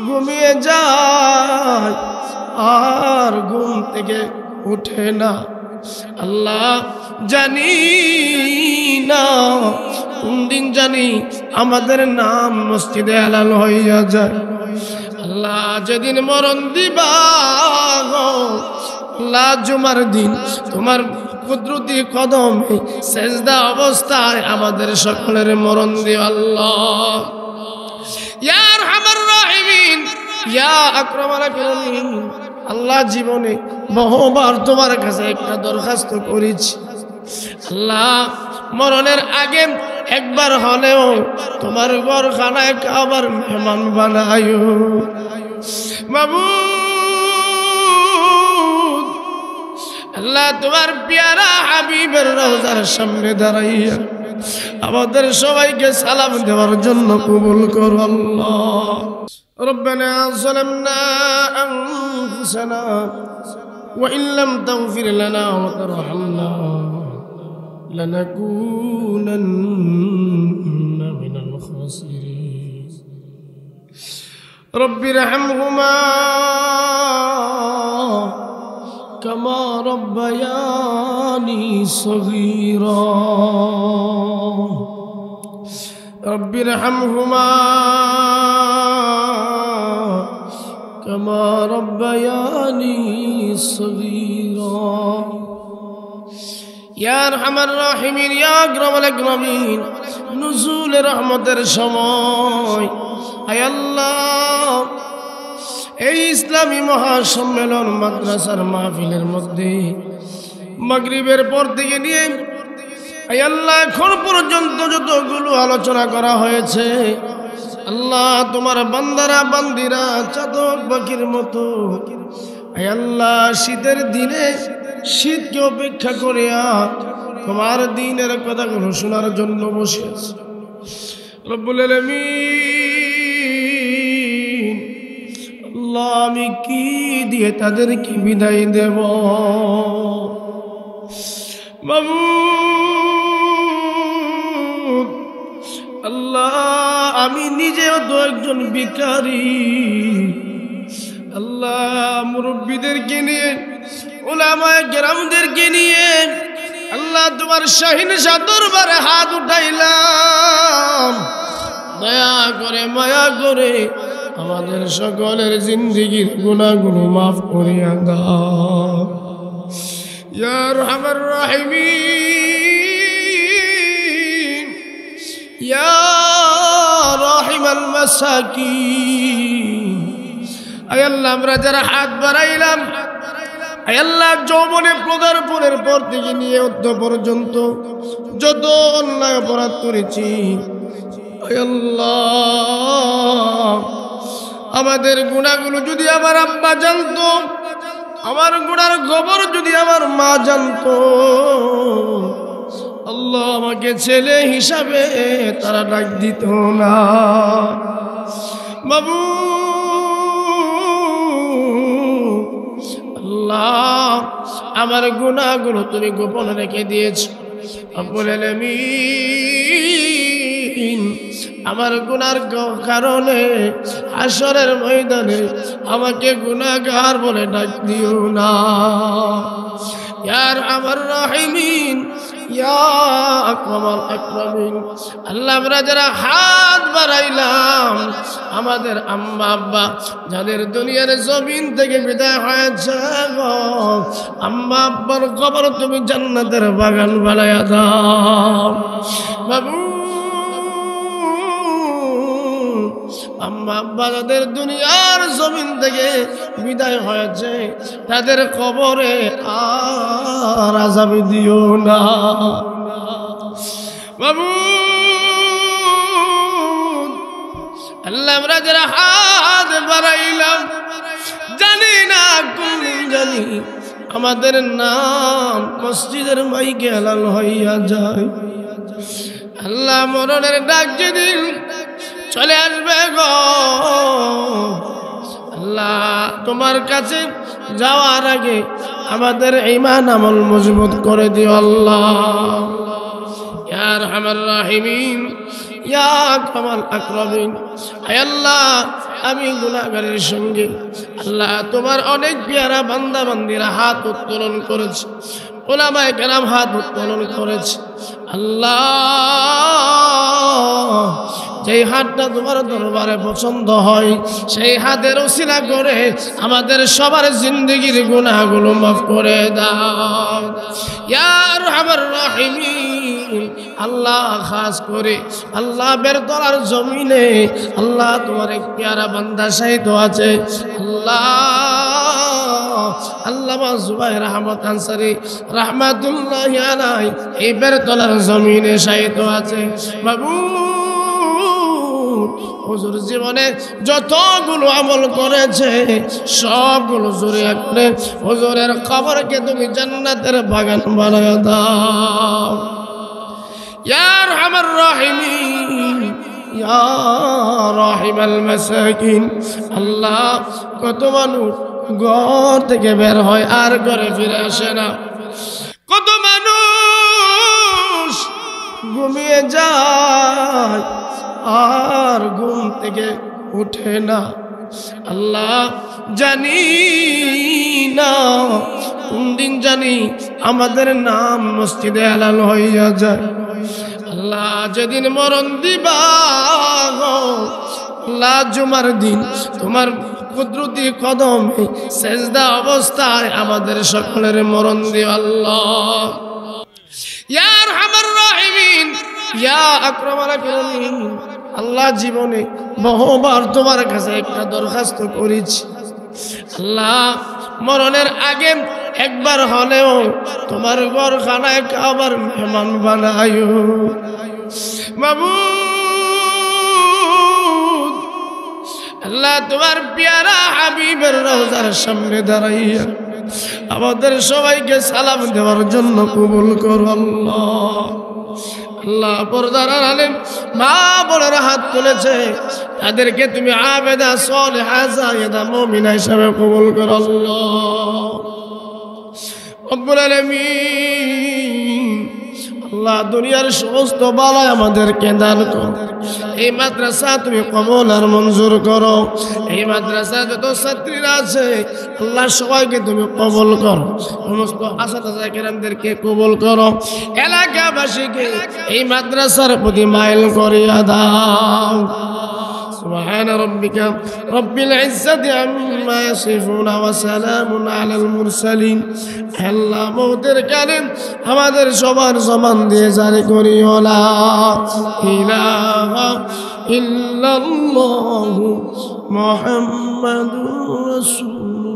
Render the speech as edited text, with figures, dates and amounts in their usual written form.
ঘুমিয়ে যায় আর ঘুম থেকে উঠে না। আল্লাহ জানি না কোন দিন জানি আমাদের নাম মসজিদে হালাল হইয়া যায়। আল্লাহ যেদিন মরণ দিবা আল্লাহ জুমার দিন তোমার কুদরতি কদমে সেজদা অবস্থায় আমাদের সকলের মরণ দিও আল্লাহ। ইয়া আরহামার রাহিমিন, ইয়া আকরামাল আকরামিন। আল্লাহ জীবনে বহুবার তোমার কাছে একটা দরখাস্ত করেছি, আল্লাহ মরণের আগে একবার হলেও তোমার ঘরখানায় কাবার মেহমান বানায়ো মাবুদ। আল্লাহ তোমার পেয়ারা হাবিবের রওজার সামনে দাঁড়াইয়া আমাদের সবাইকে সালাম দেওয়ার জন্য কবুল করো আল্লাহ। ربنا ظلمنا أنفسنا وإن لم تغفر لنا وترحمنا لنكونن من الخاسرين رب ارحمهما كما ربياني صغيرا رب ارحمهما كما ربياني صغيرا يا أرحم الراحمين يا أكرم الأكرمين نزول রহমতের সময় আয় আল্লাহ এই ইসলামী মহাসম্মেলন মাদ্রাসার মাহফিলের মধ্যে মাগরিবের পর থেকে নিয়ে আয় আল্লাহ এখন পর্যন্ত যতগুলো আলোচনা করা হয়েছে আল্লাহ তোমার বান্দারা বান্দিরা চাতক পাখির মতো আয় আল্লাহ শীতের দিনে শীতকে অপেক্ষা করিয়া তোমার দ্বীনের কথাগুলো শোনার জন্য বসে আছে। রব্বুল আলামিন আল্লাহ আমি কি দিয়ে তাদেরকে বিদায় দেব মাবুদ। আল্লাহ আমি নিজেও তো একজন ভিখারি, আল্লাহ মুরব্বীদেরকে নিয়ে উলামায়ে কেরামদেরকে নিয়ে আল্লাহ তোমার শাহীন শাহ দরবারে হাত উঠাইলাম, দয়া করে মায়া করে আমাদের সকলের জিন্দেগীর গুনাহগুলো মাফ করিয়া দাও ইয়া আরহামার রাহিমিন ইয়া রাহিমাল মাসাকিন। আয় আল্লাহ আমরা যারা হাত বাড়াইলাম আয় আল্লাহ যৌবনে পদার্পণের পর থেকে নিয়ে অদ্য পর্যন্ত যত অন্যায় অপরাধ করেছি আয় আল্লাহ আমাদের গুনাহগুলো যদি আমার আব্বা জানতো, আমার গুনার খবর যদি আমার মা জানতো, আল্লাহ আমাকে ছেলে হিসাবে তারা ডাক দিত না মাবুদ। আল্লাহ আমার গুনাহগুলো তুমি গোপন রেখে দিয়েছো রব্বুল আলামিন। আমার গুনার কারণে হাসরের ময়দানে আমাকে গুনাহগার বলে ডাক দিও না ইয়া আরহামার রাহিমিন ইয়া আকরামাল আকরামিন। আল্লাহ আমরা যারা হাত বাড়াইলাম আমাদের আম্মা আব্বা যাদের দুনিয়ার জমিন থেকে বিদায় হয়েছে গো, আম্মা আব্বার কবর তুমি জান্নাতের বাগান বানায়া দাও বাবু। আম্মা আব্বা যাদের দুনিয়ার জমিন থেকে বিদায় হয়েছে তাদের কবরে আর আযাব দিও না বাবু। আল্লাহ আমরা যারা হাত বাড়াইলাম জানি না কোন জানি আমাদের নাম মসজিদের মাইকে হালাল হইয়া যায়। আল্লাহ মরণের ডাক যেদিন চলে আসবে গো আল্লাহ তোমার কাছে যাওয়ার আগে আমাদের ঈমান আমল মজবুত করে দিও আল্লাহ ইয়া আরহামার রাহিমিন ইয়া আকরামাল আকরামিন। আয় আল্লাহ আমি গুনাহগারের সঙ্গে আল্লাহ তোমার অনেক পেয়ারা বান্দা বান্দিরা হাত উত্তোলন করেছে, উলামায়ে কেরাম হাত উত্তোলন করেছে। আল্লাহ যেই হাতটা তোমার দরবারে পছন্দ হয় সেই হাতের উসিলা করে আমাদের সবার জিন্দেগির গুনাহগুলো মাফ করে দাও ইয়া আরহামার রাহিমিন। আল্লাহ খাস করে আল্লাহ বেরতলার জমিনে আল্লাহ তোমার এক পেয়ারা বান্দা শাহিদ আছে আল্লাহ, আল্লামা জুবায়ের আহমদ আনসারী রাহমাতুল্লাহি আলাইহি এই বেরতলার জমিনে শাহিদ আছে। বাবু হুজুর জীবনে যতগুলো আমল করেছে সবগুলো জোরে করে হুজুরের কবরকে তুমি জান্নাতের বাগান বানায় দাও ইয়া আরহামার রাহিমিন ইয়া রাহিমাল মাসাকিন। আল্লাহ কত মানুষ ঘর থেকে বের হয় আর ঘরে ফিরে আসে না, কত মানুষ ঘুমিয়ে যায় আর ঘুম থেকে উঠে না। আল্লাহ জানি না কোন দিন জানি আমাদের নাম মসজিদে হালাল হইয়া যায়। আল্লাহ যেদিন মরণ দিবা আল্লাহ জুমার দিন তোমার কুদরতি কদমে সেজদা অবস্থায় আমাদের সকলের মরণ দিও আল্লাহ ইয়া আরহামার রাহিমিন ইয়া আকরামাল আকরামিন। আল্লাহ জীবনে বহুবার তোমার কাছে একটা দরখাস্ত করেছি আল্লাহ মরণের আগে একবার হলেও তোমার ঘরখানায় কাবার মেহমান বানায়ো মাবুদ। আল্লাহ তোমার প্যারা হাবিবের রওজার সামনে দাঁড়াইয়া আমাদের সবাইকে সালাম দেওয়ার জন্য কবুল করো আল্লাহ। আল্লাহ পর্দার আলেম মা বোনেরা হাত তুলেছে তাদেরকে তুমি আবেদা সালেহা জায়েদা মুমিনা হিসেবে কবুল করো আল্লাহ রব্বুল আলামিন। আল্লাহ দুনিয়ার সমস্ত বালায় আমাদেরকে দান করো। এই মাদ্রাসা তুমি কবুল আর মঞ্জুর করো। এই মাদ্রাসা যত ছাত্রীরা আছে আল্লাহ সবাইকে তুমি কবুল করো, সমস্ত আসাতাজা কেরামদেরকে কবুল করো, এলাকাবাসীকে এই মাদ্রাসার প্রতি মাইল করিয়া দাও। سبحان ربك رب العزة عما يصفون وسلام على المرسلين। আল্লাহ মওতের কালেম আমাদের সবার জবান দিয়ে জারি করিও লা ইলাহা ইল্লাল্লাহু মুহাম্মাদুর রাসূলুল্লাহ।